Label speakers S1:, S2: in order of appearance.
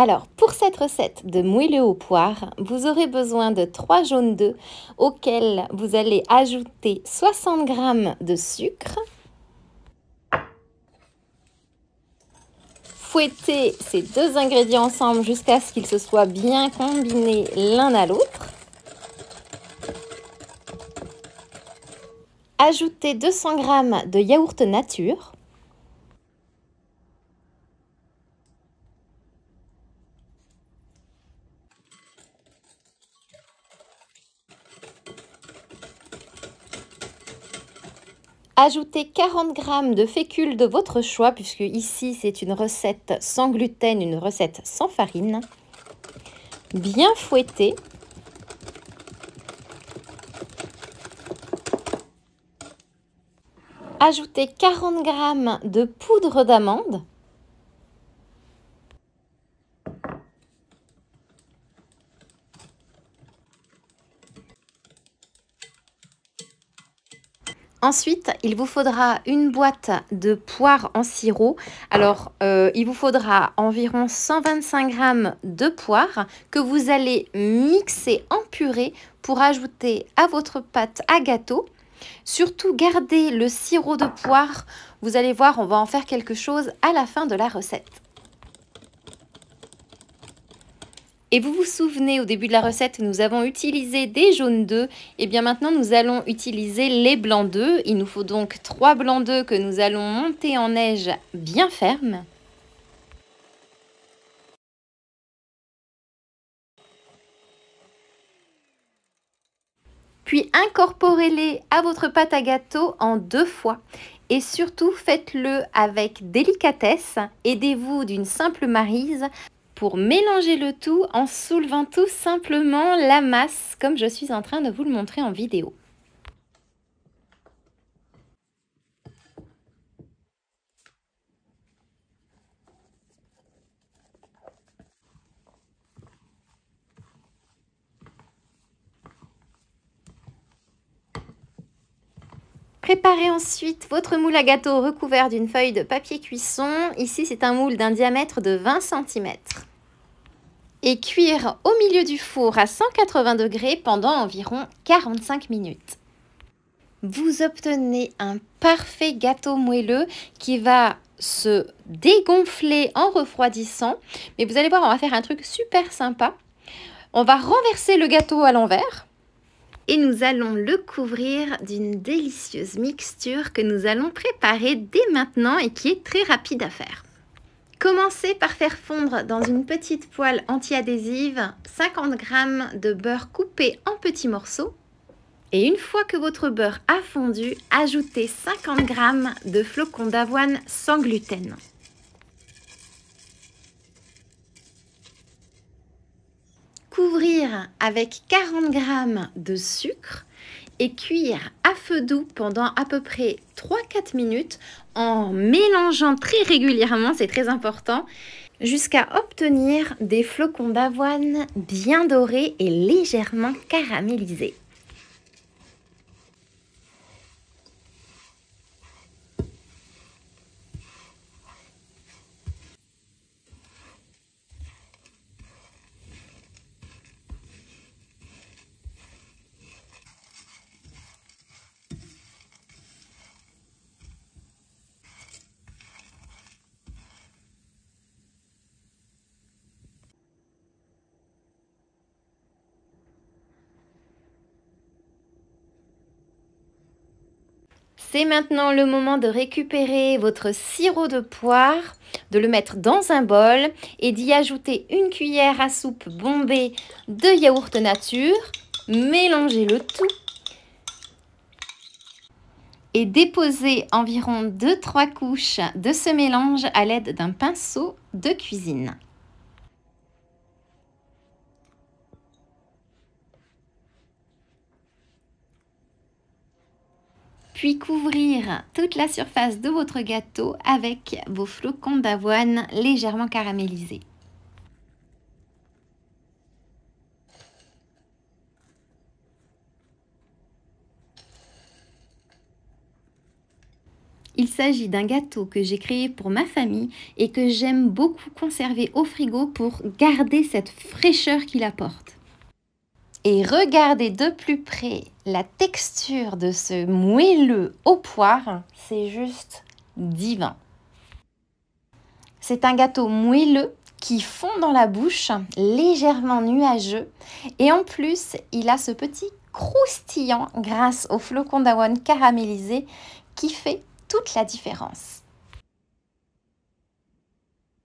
S1: Alors, pour cette recette de moelleux aux poires, vous aurez besoin de 3 jaunes d'œufs auxquels vous allez ajouter 60 g de sucre. Fouettez ces deux ingrédients ensemble jusqu'à ce qu'ils se soient bien combinés l'un à l'autre. Ajoutez 200 g de yaourt nature. Ajoutez 40 g de fécule de votre choix, puisque ici c'est une recette sans gluten, une recette sans farine. Bien fouettez. Ajoutez 40 g de poudre d'amande. Ensuite, il vous faudra une boîte de poires en sirop. Alors, il vous faudra environ 125 g de poires que vous allez mixer en purée pour ajouter à votre pâte à gâteau. Surtout, gardez le sirop de poire. Vous allez voir, on va en faire quelque chose à la fin de la recette. Et vous vous souvenez, au début de la recette, nous avons utilisé des jaunes d'œufs. Et bien maintenant, nous allons utiliser les blancs d'œufs. Il nous faut donc 3 blancs d'œufs que nous allons monter en neige bien ferme. Puis incorporez-les à votre pâte à gâteau en 2 fois. Et surtout, faites-le avec délicatesse. Aidez-vous d'une simple maryse pour mélanger le tout en soulevant tout simplement la masse, comme je suis en train de vous le montrer en vidéo. Préparez ensuite votre moule à gâteau recouvert d'une feuille de papier cuisson. Ici, c'est un moule d'un diamètre de 20 cm. Et cuire au milieu du four à 180 degrés pendant environ 45 minutes. Vous obtenez un parfait gâteau moelleux qui va se dégonfler en refroidissant. Mais vous allez voir, on va faire un truc super sympa. On va renverser le gâteau à l'envers. Et nous allons le couvrir d'une délicieuse mixture que nous allons préparer dès maintenant et qui est très rapide à faire. Commencez par faire fondre dans une petite poêle anti-adhésive 50 g de beurre coupé en petits morceaux. Et une fois que votre beurre a fondu, ajoutez 50 g de flocons d'avoine sans gluten. Couvrir avec 40 g de sucre et cuire à feu doux pendant à peu près 3-4 minutes en mélangeant très régulièrement, c'est très important, jusqu'à obtenir des flocons d'avoine bien dorés et légèrement caramélisés. C'est maintenant le moment de récupérer votre sirop de poire, de le mettre dans un bol et d'y ajouter une cuillère à soupe bombée de yaourt nature. Mélangez le tout et déposez environ 2-3 couches de ce mélange à l'aide d'un pinceau de cuisine. Puis couvrir toute la surface de votre gâteau avec vos flocons d'avoine légèrement caramélisés. Il s'agit d'un gâteau que j'ai créé pour ma famille et que j'aime beaucoup conserver au frigo pour garder cette fraîcheur qu'il apporte. Et regardez de plus près la texture de ce moelleux aux poires, c'est juste divin. C'est un gâteau moelleux qui fond dans la bouche, légèrement nuageux, et en plus, il a ce petit croustillant grâce au flocon d'avoine caramélisé qui fait toute la différence.